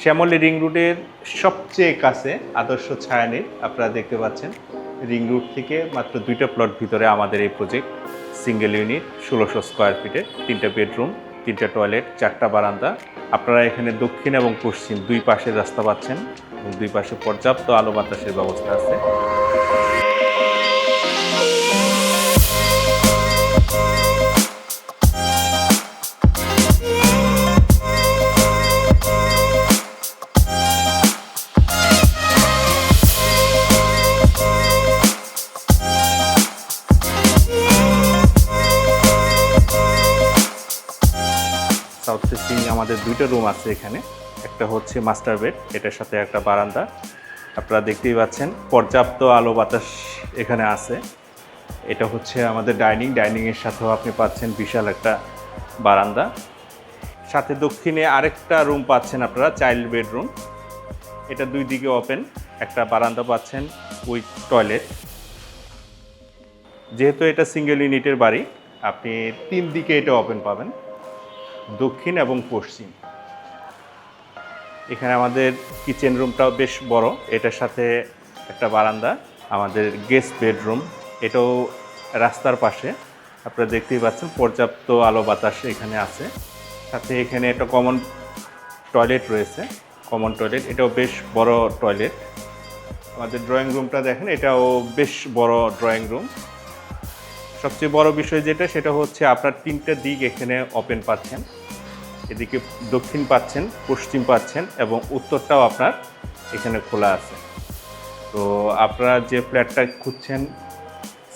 Shyamoli ring রোডের সবচেয়ে কাছে আদর্শ ছায়ানীড় আপনারা দেখতে পাচ্ছেন। রিং রোড থেকে মাত্র 2টা প্লট ভিতরে আমাদের এই প্রজেক্ট। সিঙ্গেল ইউনিট 1600 স্কোয়ার ফিটে, 3টা বেডরুম, 3টা টয়লেট, 4টা বারান্দা। আপনারা এখানে দক্ষিণ এবং পশ্চিম দুই পাশের রাস্তা পাচ্ছেন এবং দুই পাশে পর্যাপ্ত আলো বাতাসের ব্যবস্থা আছে। সাউথ ফেসিং আমাদের 2টা রুম আছে এখানে। একটা হচ্ছে মাস্টার বেড, এটার সাথে একটা বারান্দা। আপনারা দেখতেই পাচ্ছেন পর্যাপ্ত আলো বাতাস এখানে আছে। এটা হচ্ছে আমাদের ডাইনিংয়ের সাথেও আপনি পাচ্ছেন বিশাল একটা বারান্দা। সাথে দক্ষিণে আরেকটা রুম পাচ্ছেন আপনারা, চাইল্ড বেডরুম। এটা দুই দিকে ওপেন, একটা বারান্দা পাচ্ছেন উইথ টয়লেট। যেহেতু এটা সিঙ্গেল ইউনিটের বাড়ি, আপনি 3 দিকে এটা ওপেন পাবেন, দক্ষিণ এবং পশ্চিম। এখানে আমাদের কিচেন রুমটাও বেশ বড়, এটার সাথে একটা বারান্দা। আমাদের গেস্ট বেডরুম, এটাও রাস্তার পাশে। আপনারা দেখতেই পাচ্ছেন পর্যাপ্ত আলো বাতাস এখানে আছে। সাথে এখানে একটা কমন টয়লেট রয়েছে, কমন টয়লেট, এটাও বেশ বড় টয়লেট। আমাদের ড্রয়িং রুমটা দেখেন, এটাও বেশ বড় ড্রয়িং রুম। সবচেয়ে বড় বিষয় যেটা, সেটা হচ্ছে আপনার 3টা দিক এখানে ওপেন পাচ্ছেন। এদিকে দক্ষিণ পাচ্ছেন, পশ্চিম পাচ্ছেন এবং উত্তরটাও আপনার এখানে খোলা আছে। তো আপনারা যে ফ্ল্যাটটা খুঁজছেন,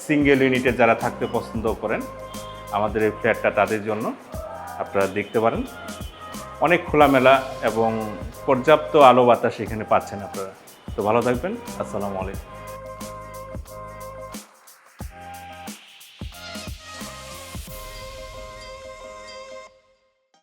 সিঙ্গেল ইউনিটে যারা থাকতে পছন্দ করেন, আমাদের এই ফ্ল্যাটটা তাদের জন্য। আপনারা দেখতে পারেন অনেক খোলামেলা এবং পর্যাপ্ত আলো বাতাস এখানে পাচ্ছেন আপনারা। তো ভালো থাকবেন। আসসালামু আলাইকুম।